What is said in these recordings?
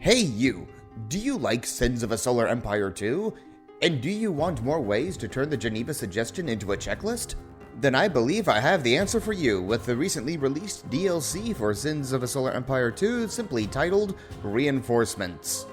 Hey you! Do you like Sins of a Solar Empire 2? And do you want more ways to turn the Geneva suggestion into a checklist? Then I believe I have the answer for you with the recently released DLC for Sins of a Solar Empire 2, simply titled Reinforcements.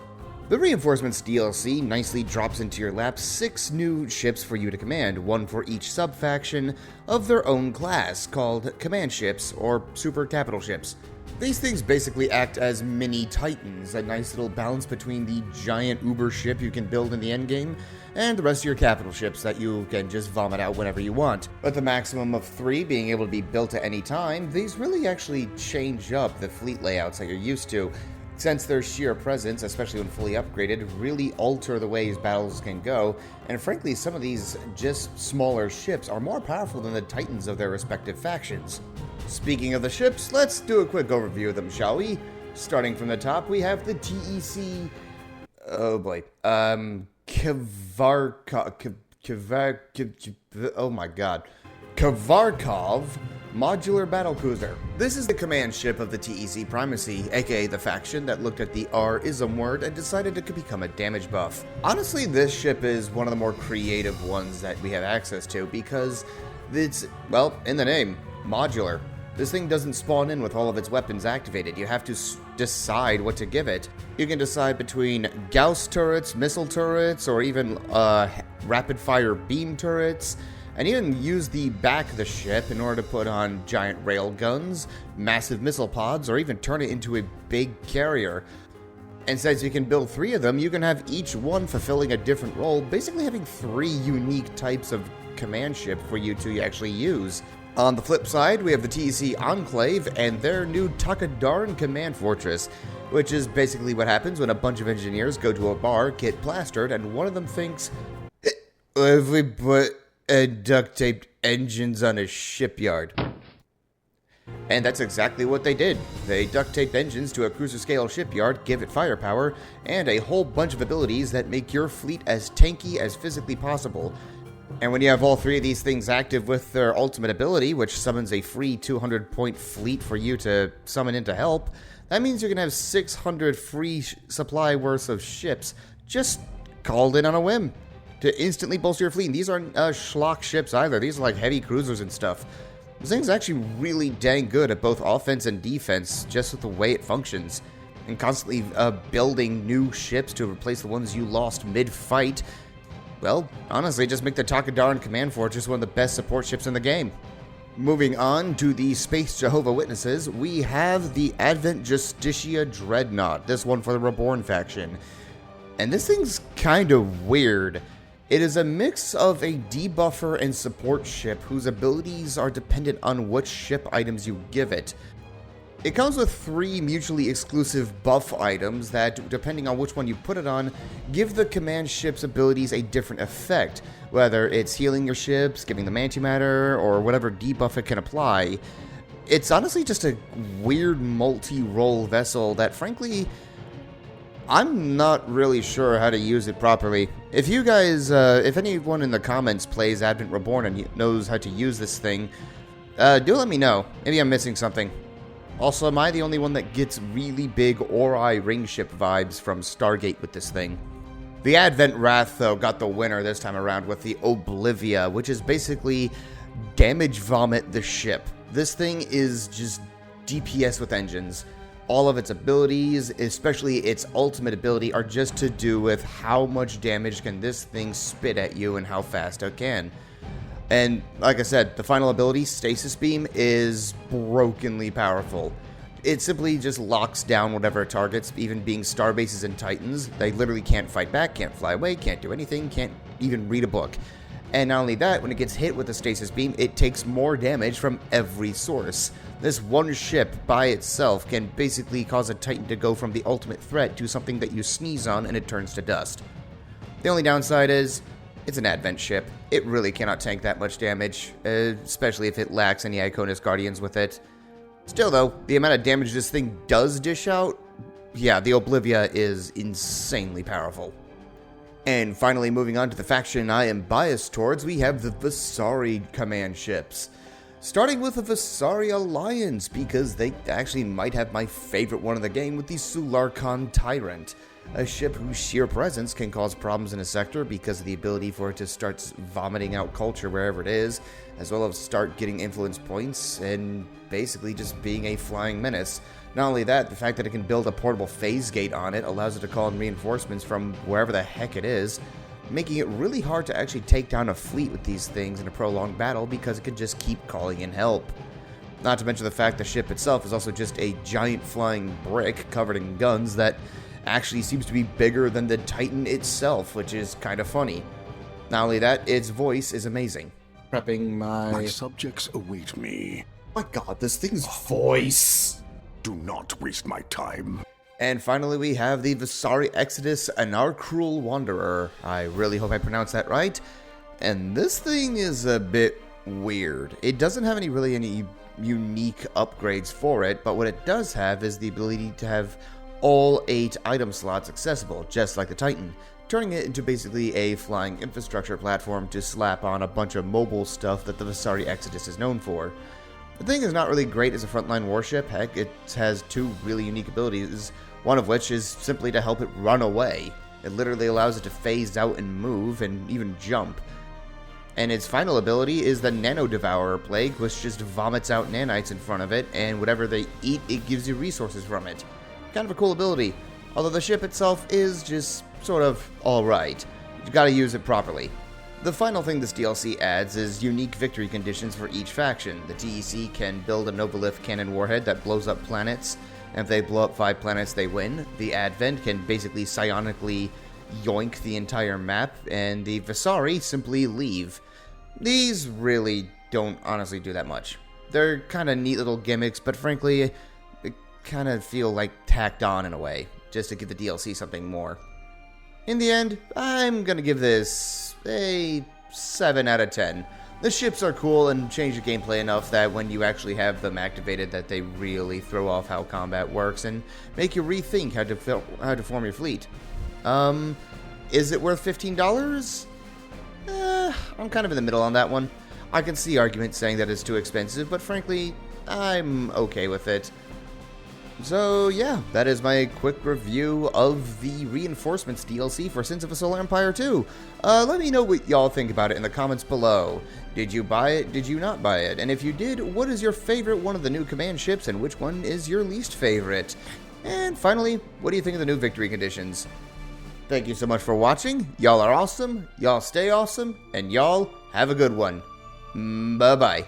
The Reinforcements DLC nicely drops into your lap 6 new ships for you to command, one for each sub-faction of their own class, called command ships or super capital ships. These things basically act as mini titans, a nice little balance between the giant uber ship you can build in the endgame and the rest of your capital ships that you can just vomit out whenever you want. With a maximum of 3 being able to be built at any time, these really actually change up the fleet layouts that you're used to, since their sheer presence, especially when fully upgraded, really alter the ways battles can go, and frankly some of these just smaller ships are more powerful than the titans of their respective factions. Speaking of the ships, let's do a quick overview of them, shall we? Starting from the top, we have the TEC... oh boy. Oh my god. Kvarkov Modular Battlecruiser. This is the command ship of the TEC Primacy, aka the faction that looked at the R-ism word and decided it could become a damage buff. Honestly, this ship is one of the more creative ones that we have access to because it's, well, in the name, modular. This thing doesn't spawn in with all of its weapons activated. You have to decide what to give it. You can decide between Gauss turrets, missile turrets, or even rapid-fire beam turrets, and even use the back of the ship in order to put on giant rail guns, massive missile pods, or even turn it into a big carrier. And since you can build 3 of them, you can have each one fulfilling a different role, basically having 3 unique types of command ship for you to actually use. On the flip side, we have the TEC Enclave and their new Takadarn Command Fortress, which is basically what happens when a bunch of engineers go to a bar, get plastered, and one of them thinks, if we put duct-taped engines on a shipyard. And that's exactly what they did. They duct-taped engines to a cruiser-scale shipyard, give it firepower, and a whole bunch of abilities that make your fleet as tanky as physically possible. And when you have all 3 of these things active with their ultimate ability, which summons a free 200-point fleet for you to summon in to help, that means you can have 600 free supply worth of ships just called in on a whim to instantly bolster your fleet. And these aren't schlock ships either. These are like heavy cruisers and stuff. This thing's actually really dang good at both offense and defense, just with the way it functions. And constantly building new ships to replace the ones you lost mid-fight. Well, honestly, just make the Takadarn Command Fortress one of the best support ships in the game. Moving on to the Space Jehovah Witnesses, we have the Advent Justitia Dreadnought, this one for the Reborn faction. And this thing's kind of weird. It is a mix of a debuffer and support ship whose abilities are dependent on which ship items you give it. It comes with 3 mutually exclusive buff items that, depending on which one you put it on, give the command ship's abilities a different effect, whether it's healing your ships, giving them antimatter, or whatever debuff it can apply. It's honestly just a weird multi-role vessel that, frankly, I'm not really sure how to use it properly. If you guys, if anyone in the comments plays Advent Reborn and knows how to use this thing, do let me know. Maybe I'm missing something. Also, am I the only one that gets really big Ori ring ship vibes from Stargate with this thing? The Advent Wrath, though, got the winner this time around with the Oblivia, which is basically damage vomit the ship. This thing is just DPS with engines. All of its abilities, especially its ultimate ability, are just to do with how much damage can this thing spit at you and how fast it can. And like I said, the final ability, Stasis Beam, is brokenly powerful. It simply just locks down whatever it targets, even being starbases and titans. They literally can't fight back, can't fly away, can't do anything, can't even read a book. And not only that, when it gets hit with the Stasis Beam, it takes more damage from every source. This one ship by itself can basically cause a titan to go from the ultimate threat to something that you sneeze on and it turns to dust. The only downside is, it's an Advent ship. It really cannot tank that much damage, especially if it lacks any Iconus Guardians with it. Still though, the amount of damage this thing does dish out, yeah, the Oblivia is insanely powerful. And finally, moving on to the faction I am biased towards, we have the Visari command ships. Starting with the Visari Alliance, because they actually might have my favorite one in the game with the Sularcon Tyrant. A ship whose sheer presence can cause problems in a sector because of the ability for it to start vomiting out culture wherever it is, as well as start getting influence points and basically just being a flying menace. Not only that, the fact that it can build a portable phase gate on it allows it to call in reinforcements from wherever the heck it is, making it really hard to actually take down a fleet with these things in a prolonged battle because it can just keep calling in help. Not to mention the fact the ship itself is also just a giant flying brick covered in guns that actually seems to be bigger than the Titan itself, which is kind of funny. Not only that, its voice is amazing. Prepping My subjects await me. My god, this thing's voice! Do not waste my time. And finally, we have the Visari Exodus, Anar Cruel Wanderer. I really hope I pronounced that right. And this thing is a bit weird. It doesn't have any unique upgrades for it, but what it does have is the ability to have all 8 item slots accessible, just like the Titan, turning it into basically a flying infrastructure platform to slap on a bunch of mobile stuff that the Visari Exodus is known for. The thing is not really great as a frontline warship. Heck, it has 2 really unique abilities, one of which is simply to help it run away. It literally allows it to phase out and move and even jump. And its final ability is the Nano Devourer Plague, which just vomits out nanites in front of it, and whatever they eat, it gives you resources from it. Kind of a cool ability, although the ship itself is just sort of alright. You gotta use it properly. The final thing this DLC adds is unique victory conditions for each faction. The TEC can build a Novolith cannon warhead that blows up planets, and if they blow up 5 planets, they win. The Advent can basically psionically yoink the entire map, and the Visari simply leave. These really don't honestly do that much. They're kind of neat little gimmicks, but frankly, they kind of feel like tacked on in a way, just to give the DLC something more. In the end, I'm gonna give this a 7 out of 10. The ships are cool and change the gameplay enough that when you actually have them activated that they really throw off how combat works and make you rethink how to form your fleet. Is it worth $15? I'm kind of in the middle on that one. I can see arguments saying that it's too expensive, but frankly, I'm okay with it. So yeah, that is my quick review of the Reinforcements DLC for Sins of a Solar Empire 2. Let me know what y'all think about it in the comments below. Did you buy it? Did you not buy it? And if you did, what is your favorite one of the new command ships and which one is your least favorite? And finally, what do you think of the new victory conditions? Thank you so much for watching. Y'all are awesome, y'all stay awesome, and y'all have a good one. Bye-bye.